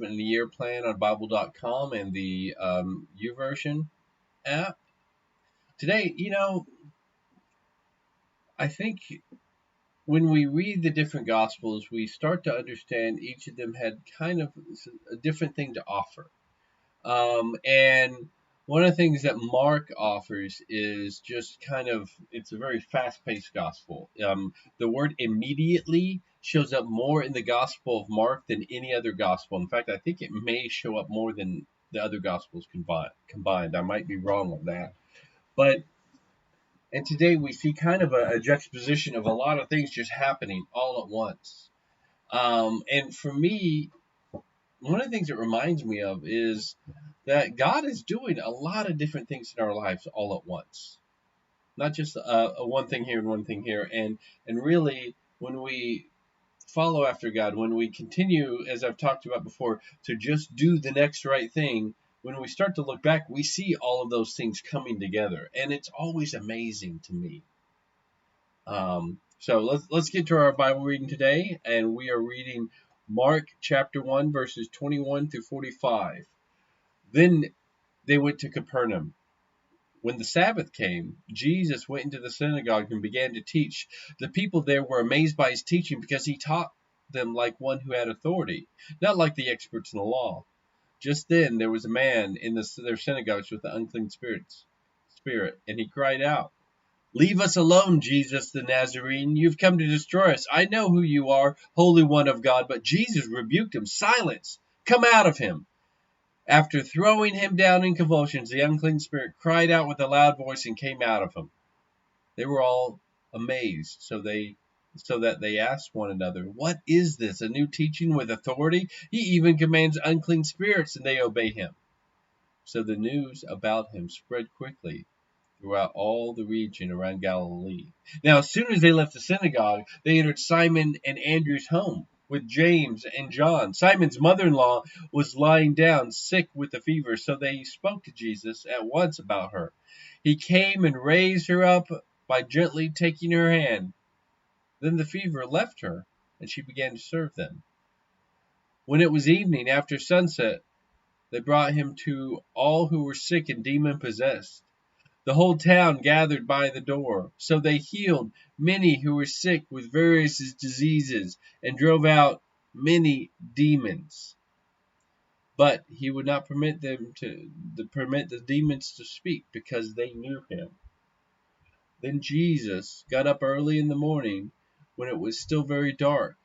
in the Year plan on Bible.com and the YouVersion app. Today, I think when we read the different Gospels, we start to understand each of them had kind of a different thing to offer. And one of the things that Mark offers is just kind of, it's a very fast paced gospel. The word immediately shows up more in the Gospel of Mark than any other gospel. In fact, I think it may show up more than the other gospels combined. I might be wrong on that. But, and today we see kind of a juxtaposition of a lot of things just happening all at once. And for me, one of the things it reminds me of is that God is doing a lot of different things in our lives all at once, not just a one thing here and one thing here. And really, when we follow after God, when we continue, as I've talked about before, to just do the next right thing, when we start to look back, we see all of those things coming together, and it's always amazing to me. So let's get to our Bible reading today, and we are reading Mark chapter 1, verses 21 through 45. Then they went to Capernaum. When the Sabbath came, Jesus went into the synagogue and began to teach. The people there were amazed by his teaching because he taught them like one who had authority, not like the experts in the law. Just then there was a man in their synagogues with the unclean spirit, and he cried out, "Leave us alone, Jesus the Nazarene. You've come to destroy us. I know who you are, Holy One of God." But Jesus rebuked him. "Silence! Come out of him!" After throwing him down in convulsions, the unclean spirit cried out with a loud voice and came out of him. They were all amazed, so that they asked one another, "What is this? A new teaching with authority? He even commands unclean spirits, and they obey him." So the news about him spread quickly throughout all the region around Galilee. Now, as soon as they left the synagogue, they entered Simon and Andrew's home with James and John. Simon's mother-in-law was lying down sick with a fever, so they spoke to Jesus at once about her. He came and raised her up by gently taking her hand. Then the fever left her, and she began to serve them. When it was evening, after sunset, they brought him to all who were sick and demon-possessed. The whole town gathered by the door. So they healed many who were sick with various diseases and drove out many demons. But he would not permit the demons to speak, because they knew him. Then Jesus got up early in the morning when it was still very dark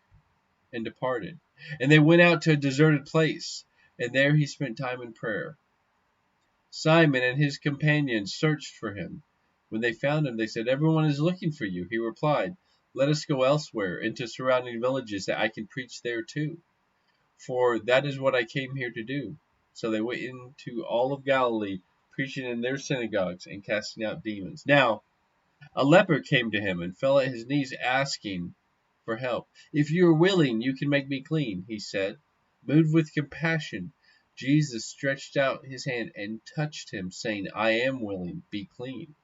and departed. And they went out to a deserted place, and there he spent time in prayer. Simon and his companions searched for him. When they found him, they said, "Everyone is looking for you." He replied, "Let us go elsewhere, into surrounding villages, that I can preach there too. For that is what I came here to do." So they went into all of Galilee, preaching in their synagogues and casting out demons. Now, a leper came to him and fell at his knees, asking for help. "If you are willing, you can make me clean," he said. Moved with compassion, Jesus stretched out his hand and touched him, saying, "I am willing, be clean."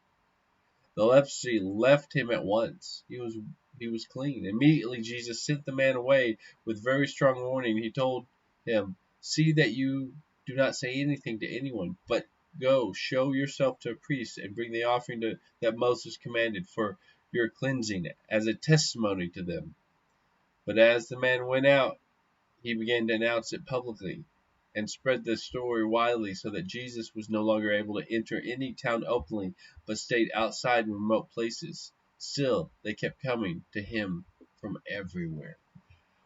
The leprosy left him at once. He was clean. Immediately Jesus sent the man away with very strong warning. He told him, "See that you do not say anything to anyone, but go, show yourself to a priest, and bring the offering that Moses commanded for your cleansing, as a testimony to them." But as the man went out, he began to announce it publicly and spread the story widely, so that Jesus was no longer able to enter any town openly, but stayed outside in remote places. Still, they kept coming to him from everywhere.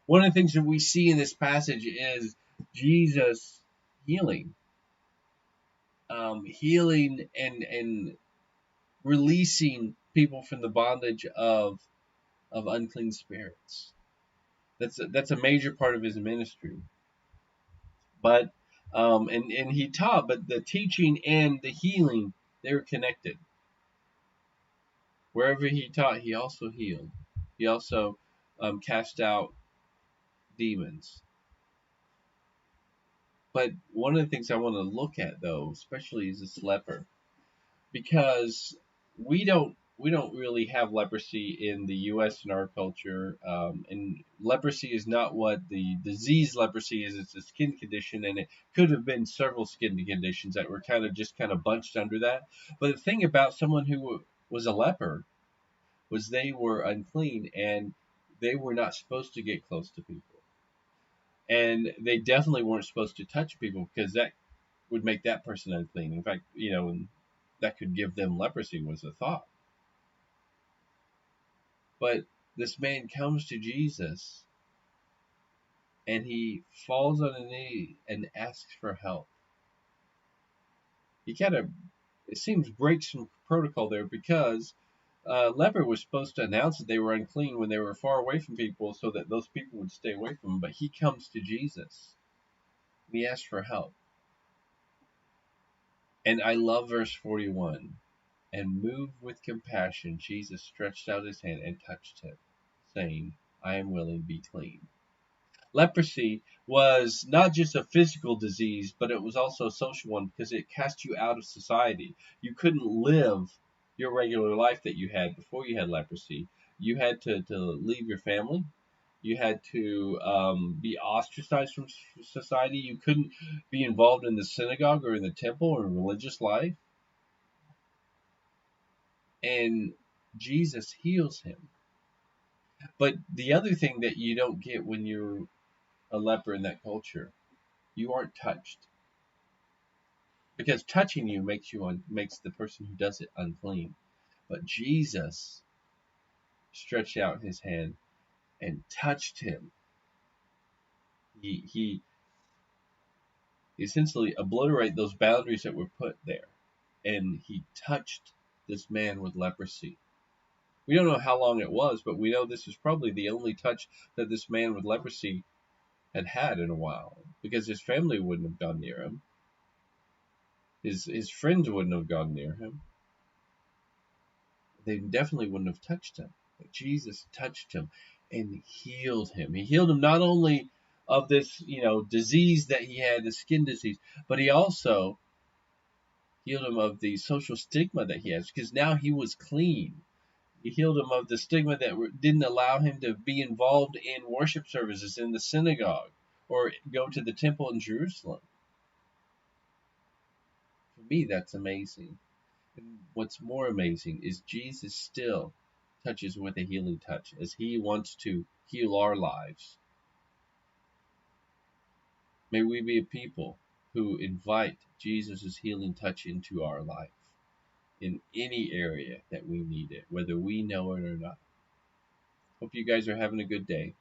One of the things that we see in this passage is Jesus healing. Healing and releasing people from the bondage of unclean spirits. That's a major part of his ministry. But and he taught, but the teaching and the healing, they were connected. Wherever he taught, he also healed. He also cast out demons. But one of the things I want to look at, though, especially, is this leper, because we don't we don't really have leprosy in the U.S. in our culture, and leprosy is not what the disease leprosy is. It's a skin condition, and it could have been several skin conditions that were kind of bunched under that. But the thing about someone who was a leper was they were unclean, and they were not supposed to get close to people, and they definitely weren't supposed to touch people because that would make that person unclean. In fact, that could give them leprosy was a thought. But this man comes to Jesus and he falls on a knee and asks for help. He kind of, it seems, breaks some protocol there because leper was supposed to announce that they were unclean when they were far away from people so that those people would stay away from them. But he comes to Jesus and he asks for help. And I love verse 41. And moved with compassion, Jesus stretched out his hand and touched him, saying, I am willing, be clean. Leprosy was not just a physical disease, but it was also a social one because it cast you out of society. You couldn't live your regular life that you had before you had leprosy. You had to leave your family. You had to be ostracized from society. You couldn't be involved in the synagogue or in the temple or in religious life. And Jesus heals him. But the other thing that you don't get when you're a leper in that culture, you aren't touched. Because touching you makes the person who does it unclean. But Jesus stretched out his hand and touched him. He essentially obliterated those boundaries that were put there. And he touched this man with leprosy. We don't know how long it was, but we know this is probably the only touch that this man with leprosy had in a while, because his family wouldn't have gone near him. His friends wouldn't have gone near him. They definitely wouldn't have touched him. But Jesus touched him and healed him. He healed him not only of this, disease that he had, the skin disease, but he also healed him of the social stigma that he has, because now he was clean. He healed him of the stigma that didn't allow him to be involved in worship services in the synagogue or go to the temple in Jerusalem. For me, that's amazing. And what's more amazing is Jesus still touches with a healing touch as he wants to heal our lives. May we be a people who invite Jesus' healing touch into our life in any area that we need it, whether we know it or not. Hope you guys are having a good day.